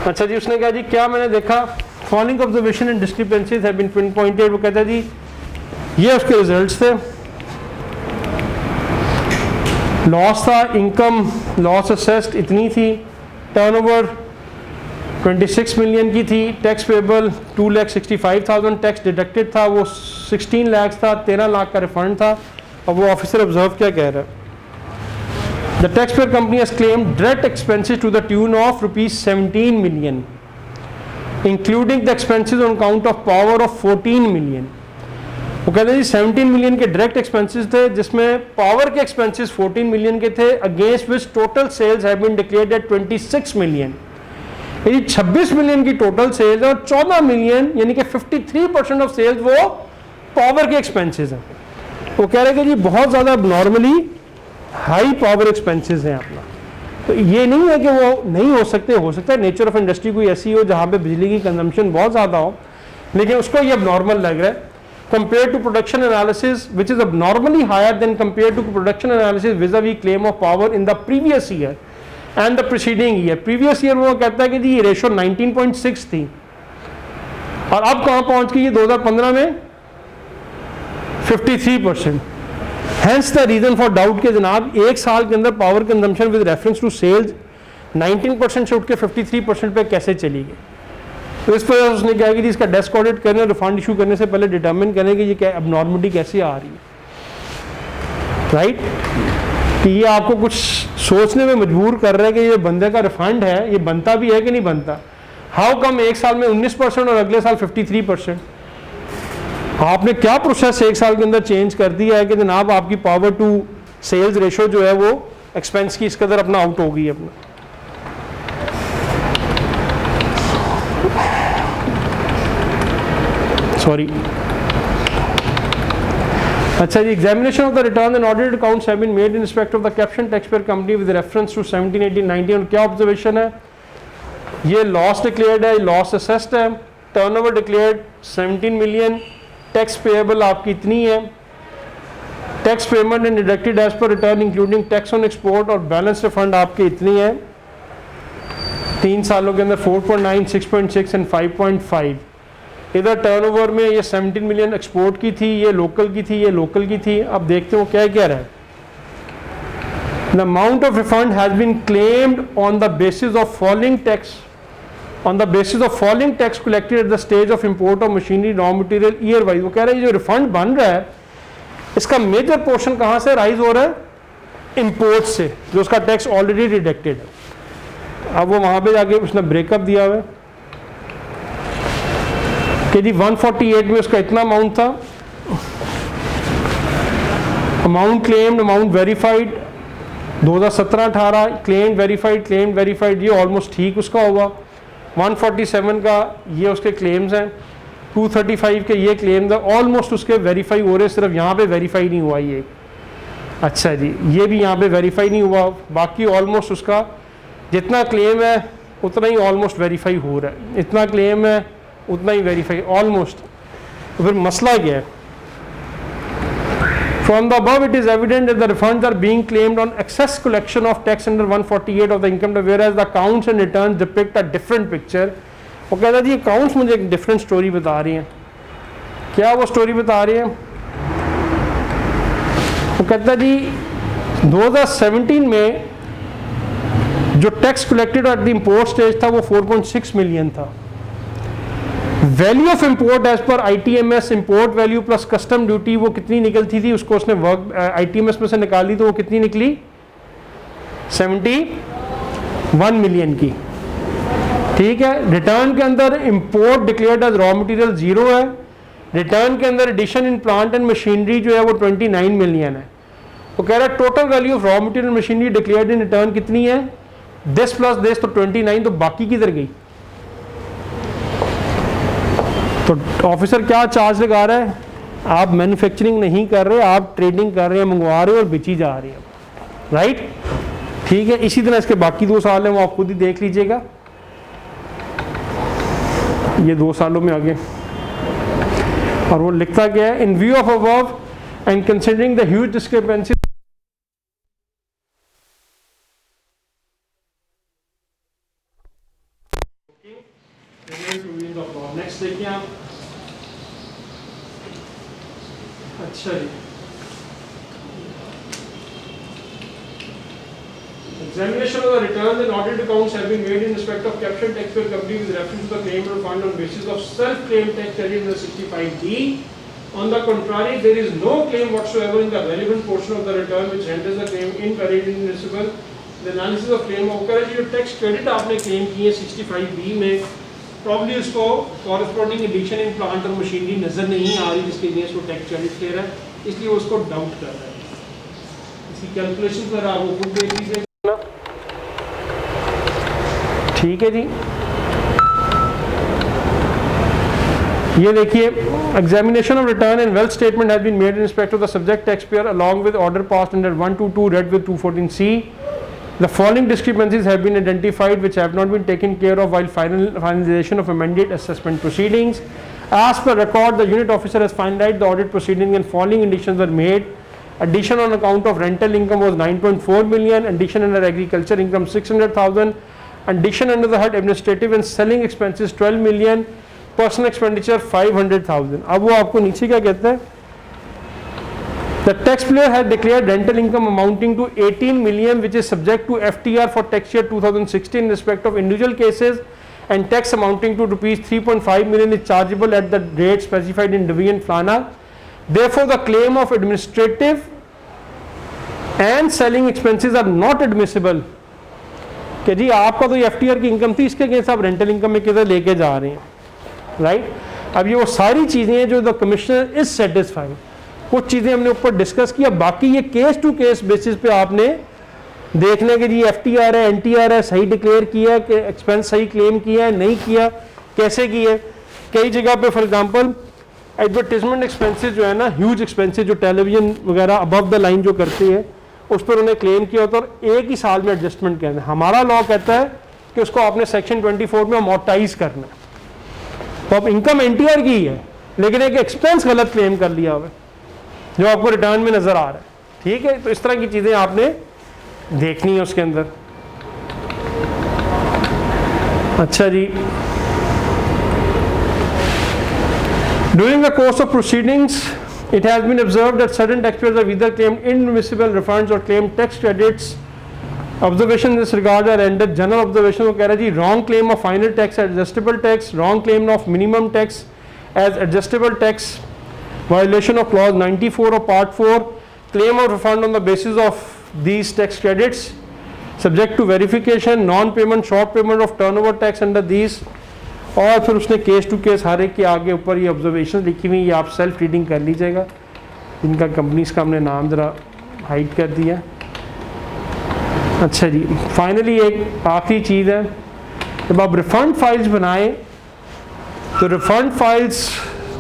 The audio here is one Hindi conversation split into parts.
अच्छा जी, उसने कहा जी क्या मैंने देखा, following observation and discrepancies have been pinpointed. वो कहता है जी ये उसके रिजल्ट्स थे, लॉस था, इनकम लॉस असेस्ड इतनी थी, टर्नओवर 26 मिलियन की थी, टैक्स पेबल 2,65,000, टैक्स डिडक्टेड था वो 16 लाख था, 13 लाख का रिफंड था। और वो ऑफिसर ऑब्जर्व क्या कह रहा है, the tax payer company has claimed direct expenses to the tune of ₹17 million including the expenses on account of power of 14 million. वो कहते हैं जी 17 मिलियन के डायरेक्ट एक्सपेंसेस थे जिसमें पावर के एक्सपेंसेस 14 मिलियन के थे, against which total sales have been declared at 26 million. यानी 26 मिलियन की टोटल सेल्स और 14 मिलियन यानी कि 53% ऑफ सेल्स वो पावर के एक्सपेंसेस हैं। वो कह रहे हैं कि जी बहुत ज़्यादा नॉर्मली हाई पावर एक्सपेंसेस हैं अपना। तो ये नहीं है कि वो नहीं हो सकते, हो सकता है नेचर ऑफ इंडस्ट्री कोई ऐसी हो जहाँ पे बिजली की कंजम्पशन बहुत ज़्यादा हो, लेकिन उसको ये अब नॉर्मल लग रहा है compared to production analysis which is abnormally higher than compared to production analysis vis-a-vis claim of power in the previous year and the preceding year। previous year वो कहता है कि जी ये रेशो 19.6 थी और अब कहाँ पहुँच गई, ये 2015 में 53%। hence the reason for doubt कि जनाब एक साल के अंदर power consumption with reference to sales 19% से उठ के 53% पे कैसे चली गई। तो इस पर उसने कहा कि इसका डेस्क ऑडिट करने और रिफंड इशू करने से पहले डिटर्मिन करें कि ये क्या अबनॉर्मलिटी कैसे आ रही है, राइट। कि ये आपको कुछ सोचने में मजबूर कर रहा है कि ये बंदे का रिफंड है, ये बनता भी है कि नहीं बनता। हाउ कम एक साल में 19% और अगले साल 53%। आपने क्या प्रोसेस एक साल के अंदर चेंज कर दिया है कि जनाब आपकी पावर टू सेल्स रेशो जो है वो एक्सपेंस की इस कदर अपना आउट हो गई अपना। सॉरी। अच्छा जी, examination of the return and audited accounts have been made in respect of the caption tax pair company with reference to 17, 18, 19। और क्या ऑब्जर्वेशन है, ये लॉस डिक्लेयर्ड है, लॉस असेस्ड है, turnover declared 17 million, tax payable आपकी इतनी है, tax payment and deducted as per return including tax on export और बैलेंस रिफंड आपकी इतनी है 3 सालों के अंदर 4.9, 6.6 एंड 5.5। इधर टर्नओवर में ये 17 मिलियन एक्सपोर्ट की थी, ये लोकल की थी, ये लोकल की थी। अब देखते हो क्या कह रहा है, the amount of refund has been claimed on the basis of following tax collected at the stage of import of machinery raw material year wise. वो कह रहा है जो रिफंड बन रहा है इसका मेजर पोर्शन कहाँ से राइज हो रहा है, इंपोर्ट से, जो उसका टैक्स ऑलरेडी डिडक्टेड है। अब वो वहाँ पे जाके उसने ब्रेकअप दिया हुआ है कि जी 148 में उसका इतना अमाउंट था, amount claimed, amount verified 2017-18, claimed verified, ये ऑलमोस्ट ठीक उसका होगा। 147 का ये उसके क्लेम्स हैं, 235 के ये क्लेम्स हैं, ऑलमोस्ट उसके वेरीफाई हो रहे, सिर्फ यहाँ पे वेरीफाई नहीं हुआ ये। अच्छा जी, ये भी यहाँ पे वेरीफाई नहीं हुआ, बाकी ऑलमोस्ट उसका जितना क्लेम है उतना ही ऑलमोस्ट वेरीफाई हो रहा है, इतना क्लेम है उतना ही वेरीफाई ऑलमोस्ट। तो फिर मसला क्या है, from the above it is evident that the refunds are being claimed on excess collection of tax under 148 of the income tax, whereas the accounts and returns depict a different picture. वो कहता है जी अकाउंट्स मुझे एक डिफरेंट स्टोरी बता रही हैं। क्या वो स्टोरी बता रही है, वो कहता है जी 2017 में जो tax collected at the import stage था वो 4.6 मिलियन था। Value of import as per ITMS import value plus custom duty वो कितनी निकलती थी, उसको उसने वर्क ITMS में से निकाली तो वो कितनी निकली 71 मिलियन की। ठीक है, रिटर्न के अंदर import declared as raw material 0 है, रिटर्न के अंदर addition in plant and machinery जो है वो 29 मिलियन है। वो कह रहा है total value of raw material machinery declared in return कितनी है, दिस प्लस दिस तो 29, तो बाकी किधर गई। तो ऑफिसर क्या चार्ज लगा रहा है, आप मैन्युफैक्चरिंग नहीं कर रहे, आप ट्रेडिंग कर रहे हैं, मंगवा रहे हैं और बेची जा रही है, राइट। ठीक है, इसी तरह इसके बाकी 2 साल हैं वो आप खुद ही देख लीजिएगा, ये 2 सालों में आगे। और वो लिखता क्या है, इन view of above and considering the huge discrepancy अच्छा जी, examination of the returns and audit accounts have been made in respect of caption taxpayer company with reference to the claim refund on basis of self-claim tax credit in the 65D. On the contrary, there is no claim whatsoever in the relevant portion of the return which renders the claim invalid and inadmissible. The analysis of claim occur जो tax credit आपने claim की है 65B में, probably उसको corresponding addition in plant और machinery नजर नहीं आ रही जिसके लिए उसको tax credit ले रहा है, इसलिए उसको doubt कर रहा है. इसकी calculation पर आप वो खुद देख लीजिए. ठीक है जी, ये देखिए, examination of return and wealth statement has been made in respect of the subject taxpayer along with order passed under 122 read with 214C. The following discrepancies have been identified which have not been taken care of while finalization of amended assessment proceedings. As per record, the unit officer has finalized the audit proceeding and following additions were made. Addition on account of rental income was 9.4 million, addition under agriculture income 600,000, addition under the HUD administrative and selling expenses 12 million, personal expenditure 500,000. अब वो आपको नीचे क्या कहता है? The taxpayer had declared rental income amounting to 18 million which is subject to FTR for tax year 2016 in respect of individual cases, and tax amounting to rupees 3.5 million is chargeable at the rate specified in division Flana. Therefore, the claim of administrative and selling expenses are not admissible. कि जी आपका तो FTR की इनकम थी, इसके अगेंस्ट आप रेंटल इनकम में किधर लेके जा रहे हैं, राइट? अब ये वो सारी चीज़ें हैं जो द कमिश्नर इज सेटिस्फाइड. कुछ चीज़ें हमने ऊपर डिस्कस किया, बाकी ये केस टू केस बेसिस पे आपने देखने के जी FTR है, NTR है, सही डिक्लेयर किया कि एक्सपेंस सही क्लेम किया है, नहीं किया, कैसे किया है. कई जगह पे फॉर एग्जांपल एडवर्टीजमेंट एक्सपेंसेस जो है ना, ह्यूज एक्सपेंसेस जो टेलीविजन वगैरह अबव द लाइन जो करती है, उस पर उन्हें क्लेम किया होता है और एक ही साल में एडजस्टमेंट करना है. हमारा लॉ कहता है कि उसको आपने सेक्शन 24 में अमोर्टाइज करना है. तो अब इनकम NTR की है लेकिन एक एक्सपेंस गलत क्लेम कर लिया हुआ जो आपको रिटर्न में नजर आ रहा है. ठीक है, तो इस तरह की चीजें आपने देखनी है उसके अंदर. अच्छा जी, during the course of proceedings it has been observed that certain taxpayers have either claimed inadmissible refunds or claimed tax credits. Observation in this regard are rendered. General observation वो कह रहा है जी, wrong claim of final tax as adjustable tax, wrong claim of minimum tax as adjustable tax, violation of clause 94 of part 4, claim of refund on the basis of these tax credits subject to verification, non-payment, short payment of turnover tax under these. और फिर उसने केस टू केस हर एक के आगे ऊपर ये ऑब्जर्वेशन लिखी हुई, ये आप सेल्फ रीडिंग कर लीजिएगा. इनका कंपनीज का हमने नाम ज़रा हाइड कर दिया. अच्छा जी, फाइनली एक आखिरी चीज़ है, जब आप रिफंड फाइल्स बनाएं तो रिफंड फाइल्स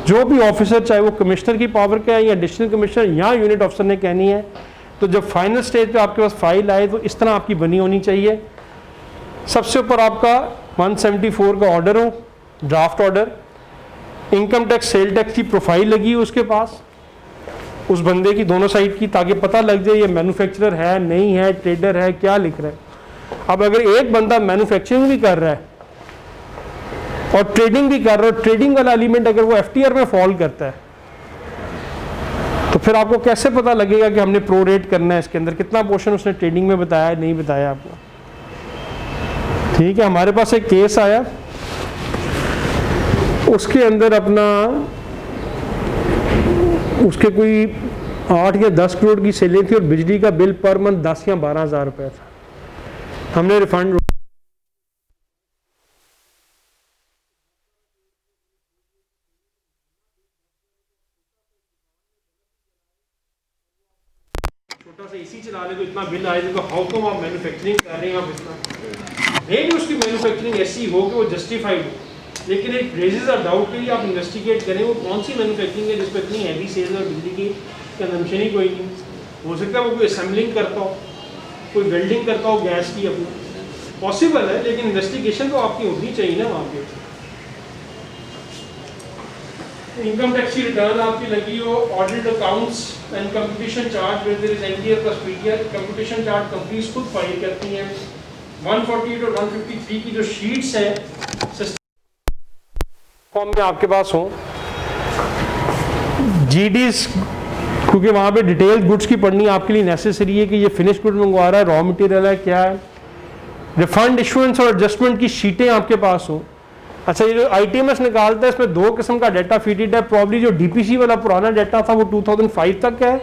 जो भी ऑफिसर, चाहे वो कमिश्नर की पावर का है या एडिशनल कमिश्नर या यूनिट ऑफिसर ने कहनी है, तो जब फाइनल स्टेज पे आपके पास फाइल आए तो इस तरह आपकी बनी होनी चाहिए. सबसे ऊपर आपका 174 का ऑर्डर हो, draft order, income tax sale tax की प्रोफाइल लगी हो उसके पास, उस बंदे की दोनों साइड की, ताकि पता लग जाए ये मैन्युफैक्चरर है, नहीं है, ट्रेडर है, क्या लिख रहा है. अब अगर एक बंदा मैन्युफैक्चरिंग भी कर रहा है और ट्रेडिंग भी कर रहा है, ट्रेडिंग वाला एलिमेंट अगर वो FTR में फॉल करता है, तो फिर आपको कैसे पता लगेगा कि हमने प्रोरेट करना है, इसके अंदर कितना पोर्शन उसने ट्रेडिंग में बताया है, नहीं बताया आपको. ठीक है, हमारे पास एक केस आया, उसके अंदर अपना उसके कोई 8 या 10 करोड़ की सेलिंग थी और बिजली का बिल पर मंथ 10 या 12 हज़ार रुपये था. हमने रिफंड छोटा सा AC चला ले तो इतना बिल आए, तो हाउ कम आप मैन्युफैक्चरिंग कर रहे हैं, आप इतना नहीं कि उसकी मैन्युफैक्चरिंग ऐसी हो कि वो जस्टिफाइड हो, लेकिन एक रेजेस अ डाउट के लिए आप इन्वेस्टिगेट करें वो कौन सी मैन्युफैक्चरिंग है जिस पर इतनी हैवी सेल और बिजली की कंजम्पशन ही कोई नहीं. हो सकता है वो कोई असेंबलिंग करता हो, कोई वेल्डिंग करता हो गैस की, अपनी पॉसिबल है, लेकिन इन्वेस्टिगेशन तो आपकी होनी चाहिए ना वहाँ पे. इनकम टैक्स की रिटर्न आपकी लगी हो, audit accounts and competition chart with their is NTR plus PTR. Competition chart companies खुद फाइल करती हैं. 148 और 153 की जो शीट्स हैं फॉर्म में आपके पास हो, GDs क्योंकि वहाँ पे डिटेल गुड्स की पढ़नी आपके लिए नेसेसरी है कि ये फिनिश गुड मंगवा रहा है, रॉ मटेरियल है, क्या है। रिफंड इशुएंस और एडजस्टमेंट की शीटें आपके पास हो। अच्छा, ये जो ITMS निकालता है इसमें दो किस्म का डाटा फीडेड है। प्रॉब्ली जो DPC वाला पुराना डाटा था वो 2005 तक है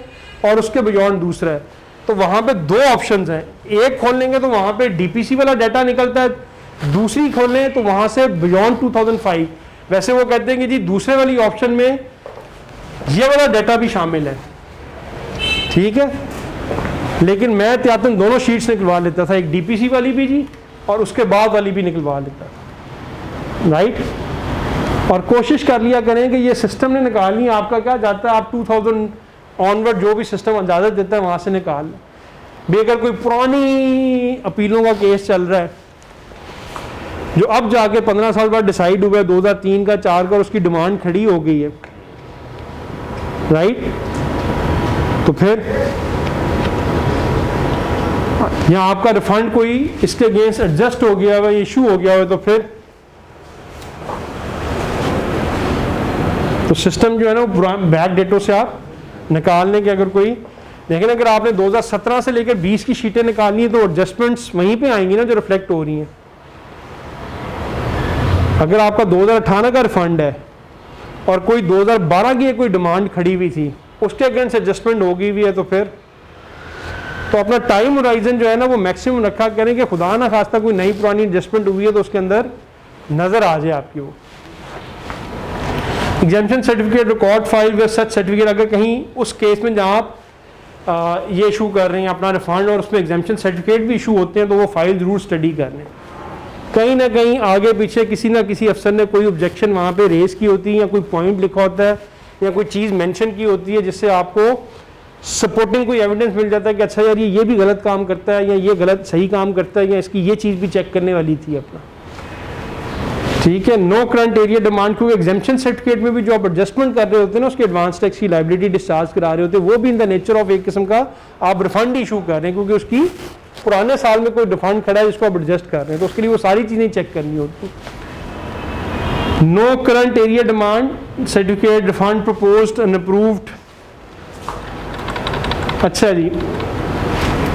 और उसके बियॉन्ड दूसरा है। तो वहाँ पे दो ऑप्शंस हैं, एक खोल लेंगे तो वहाँ पे DPC वाला डाटा निकलता है, दूसरी खोल लें तो वहाँ से बियॉन्ड 2005। वैसे वो कहते हैं कि जी दूसरे वाली ऑप्शन में ये वाला डाटा भी शामिल है, ठीक है, लेकिन मैं एहतियातन दोनों शीट्स निकलवा लेता था, एक DPC वाली भी जी और उसके बाद वाली भी निकलवा लेता था, राइट। और कोशिश कर लिया करें कि ये सिस्टम ने निकालनी, आपका क्या जाता है, आप 2000 ऑनवर्ड जो भी सिस्टम इजाज़त देता है वहाँ से निकाल लें। भी अगर कोई पुरानी अपीलों का केस चल रहा है जो अब जाके 15 साल बाद डिसाइड हुआ है, 2003 का 4 का, उसकी डिमांड खड़ी हो गई है, राइट, तो फिर या आपका रिफंड कोई इसके अगेंस्ट एडजस्ट हो गया है, इशू हो गया है, तो फिर तो सिस्टम जो है ना बैक डेटों से आप निकालने के, अगर कोई, लेकिन अगर आपने 2017 से लेकर 20 की शीटें निकालनी है तो एडजस्टमेंट्स वहीं पे आएंगी ना जो रिफ्लेक्ट हो रही हैं। अगर आपका 2018 का रिफंड है और कोई 2012 की कोई डिमांड खड़ी हुई थी, उसके अगेंस्ट एडजस्टमेंट हो गई हुई है, तो फिर तो अपना टाइम होराइजन जो है ना वो मैक्सिमम रखा करें कि खुदा ना खास्ता कोई नई पुरानी एडजस्टमेंट हुई है तो उसके अंदर नजर आ जाए आपकी वो। एग्जाम्पशन सर्टिफिकेट, रिकॉर्ड फाइल व सच सर्टिफिकेट, अगर कहीं उस केस में जहाँ आप ये इशू कर रहे हैं अपना रिफंड और उसमें एग्जाम्पशन सर्टिफिकेट भी इशू होते हैं, तो वो फाइल जरूर स्टडी कर लें। कहीं ना कहीं आगे पीछे किसी ना किसी अफसर ने कोई ऑब्जेक्शन वहाँ पे रेज की होती है या कोई पॉइंट लिखा होता है या कोई चीज़ मेंशन की होती है जिससे आपको सपोर्टिंग कोई एविडेंस मिल जाता है कि अच्छा यार ये भी गलत काम करता है या ये गलत सही काम करता है या इसकी ये चीज़ भी चेक करने वाली थी अपना, ठीक है। नो करंट एरिया डिमांड, क्योंकि एग्जाम्पशन सर्टिफिकेट में भी जो आप एडजस्टमेंट कर रहे होते हैं ना उसके एडवांस टैक्स की लायबिलिटी डिस्चार्ज करा रहे होते हैं, वो भी इन द नेचर ऑफ एक किस्म का आप रिफंड इशू कर रहे हैं, क्योंकि उसकी पुराने साल में कोई रिफंड खड़ा है जिसको आप एडजस्ट कर रहे हैं, तो उसके लिए वो सारी चीज़ें चेक करनी होती। No current arrear demand certificate, refund proposed and approved. अच्छा जी,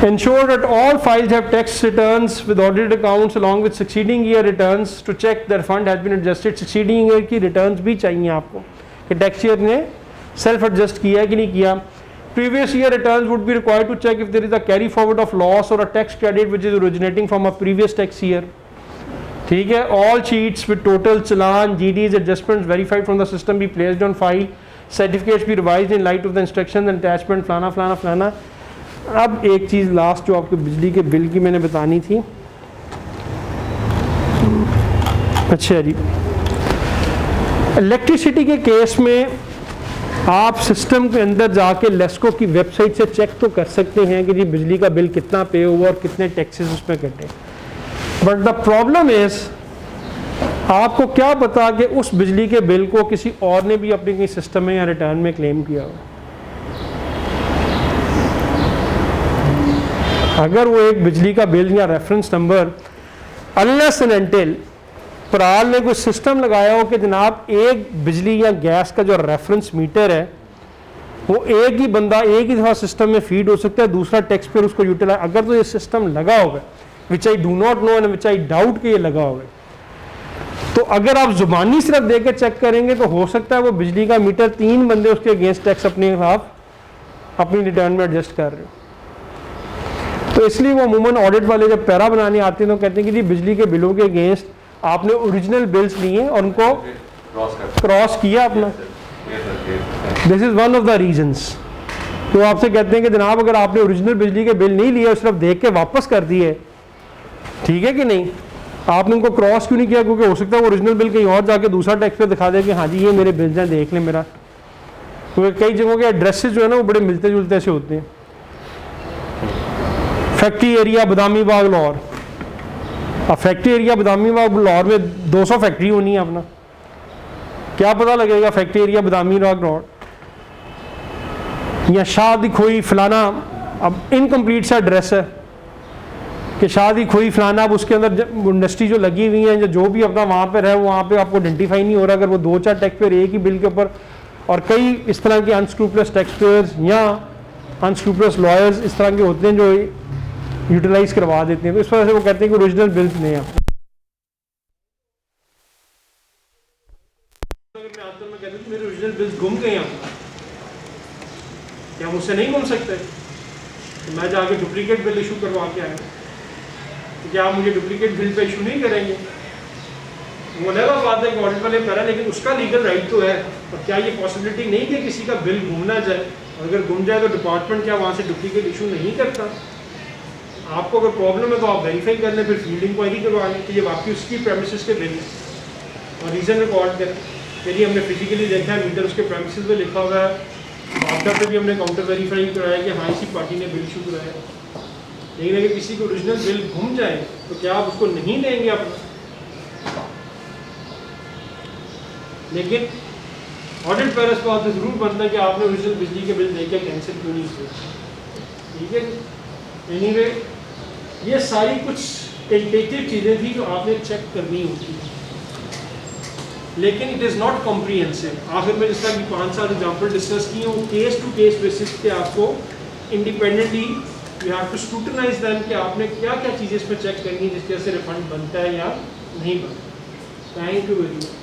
ensure that all files have tax returns with audited accounts along with succeeding year returns to check the refund has been adjusted। succeeding year की returns भी चाहिए आपको कि tax year ने self adjust किया है कि नहीं किया। previous year returns would be required to check if there is a carry forward of loss or a tax credit which is originating from a previous tax year, ठीक है। all sheets with total challan, GDs, adjustments verified from the system be placed on file, certificates be revised in light of the instructions and attachment फलाना फलाना फलाना। अब एक चीज़ लास्ट जो आपको बिजली के बिल की मैंने बतानी थी। अच्छा जी, इलेक्ट्रिसिटी के केस में आप सिस्टम के अंदर जाके लेस्को की वेबसाइट से चेक तो कर सकते हैं कि जी बिजली का बिल कितना पे हुआ और कितने टैक्सेस उसमें कटे, बट द प्रॉब्लम इज आपको क्या पता कि उस बिजली के बिल को किसी और ने भी अपने सिस्टम में या रिटर्न में क्लेम किया हो। अगर वो एक बिजली का बिल या reference number unless and until पराल ने कोई सिस्टम लगाया हो कि जनाब एक बिजली या गैस का जो रेफरेंस मीटर है वो एक ही बंदा एक ही दफ़ा सिस्टम में फीड हो सकता है, दूसरा टैक्स पेयर उसको यूटिलाइज, अगर तो ये सिस्टम लगा होगा, which I do not know and which I doubt कि ये लगा होगा, तो अगर आप जुबानी सिर्फ दे के चेक करेंगे तो हो सकता है वो बिजली का मीटर 3 बंदे उसके अगेंस्ट टैक्स अपने खिलाफ अपनी रिटर्न में एडजस्ट कर रहे हो। तो इसलिए वो अमूमन ऑडिट वाले जब पैरा बनाने आते हैं तो कहते हैं कि जी बिजली के बिलों के अगेंस्ट आपने ओरिजिनल बिल्स लिए और उनको क्रॉस किया अपना। This is one of the reasons. तो आपसे कहते हैं कि जनाब अगर आपने ओरिजिनल बिजली के बिल नहीं लिए और सिर्फ देख के वापस कर दिए, ठीक है कि नहीं, आपने उनको क्रॉस क्यों नहीं किया, क्योंकि हो सकता है वो ओरिजिनल बिल कहीं और जाके दूसरा टैक्स पे दिखा दे कि हाँ जी ये मेरे बिल्स हैं, देख लें मेरा, क्योंकि कई जगहों के एड्रेसेस जो है ना वो बड़े मिलते जुलते से होते हैं। फैक्ट्री एरिया बदामी बाग लाहौर, अब फैक्ट्री एरिया बदामी बाग लाहौर में 200 फैक्ट्री होनी है अपना, क्या पता लगेगा फैक्ट्री एरिया बदामी बाग लाहौर या शादी खोई फलाना। अब इनकम्प्लीट सा एड्रेस है कि शादी खोई फलाना, अब उसके अंदर इंडस्ट्री जो लगी हुई है जो भी अपना वहाँ पर है वहाँ पे आपको आइडेंटिफाई नहीं हो रहा। अगर वो 2-4 टैक्स पेयर एक ही बिल के ऊपर और कई इस तरह के अनस्क्रूपलस टैक्स पेयर्स या अनस्क्रूपलस लॉयर्स इस तरह के होते हैं जो यूटिलाइज करवा देते हैं, तो इस वजह से वो कहते हैं कि ओरिजिनल बिल्स नहीं है। अगर मैं आता हूं, मैं कहता हूं कि मेरे ओरिजिनल बिल्स गुम गए हैं, क्या मुझसे नहीं गुम सकते? तो मैं जाके डुप्लीकेट बिल इशू करवा के आया, तो क्या आप मुझे डुप्लीकेट बिल पे इशू नहीं करेंगे? वो अलग बात है कि ऑडिट वाले करें, लेकिन उसका लीगल राइट तो है। और क्या ये पॉसिबिलिटी नहीं कि किसी का बिल गुम ना जाए? अगर गुम जाए तो डिपार्टमेंट क्या वहाँ से डुप्लीकेट इशू नहीं करता? आपको अगर प्रॉब्लम है तो आप वेरीफाई कर लें, फिर फील्ड इंक्वायरी करवा लें कि ये वाकई उसकी प्रेमिसेस के बिल है और रीज़न रिकॉर्ड करें। चलिए हमने फिजिकली देखा है, मीटर उसके प्रेमिसेस पे लिखा हुआ है, आपका पे भी हमने काउंटर वेरीफाई कराया कि हाँ इसी पार्टी ने बिल इशू कराया। लेकिन अगर किसी को ओरिजिनल बिल घूम जाए तो क्या आप उसको नहीं देंगे अपना? लेकिन ऑडिट पैरस को तो जरूर बनता है कि आपने ओरिजिनल बिजली के बिल देके कैंसिल क्यों नहीं किए। ठीक है, एनीवे ये सारी कुछ टेंटेटिव चीज़ें थी जो आपने चेक करनी होती है, लेकिन इट इज़ नॉट कॉम्प्रिहेंसिव। आखिर में जिस तरह की 5-7 एग्जाम्पल डिस्कस की हैं, वो केस टू केस बेसिस पे आपको independently you have to scrutinize them कि आपने क्या क्या चीज़ें इसमें चेक करनी है जिसकी वजह से रिफंड बनता है या नहीं बनता। Thank you very much.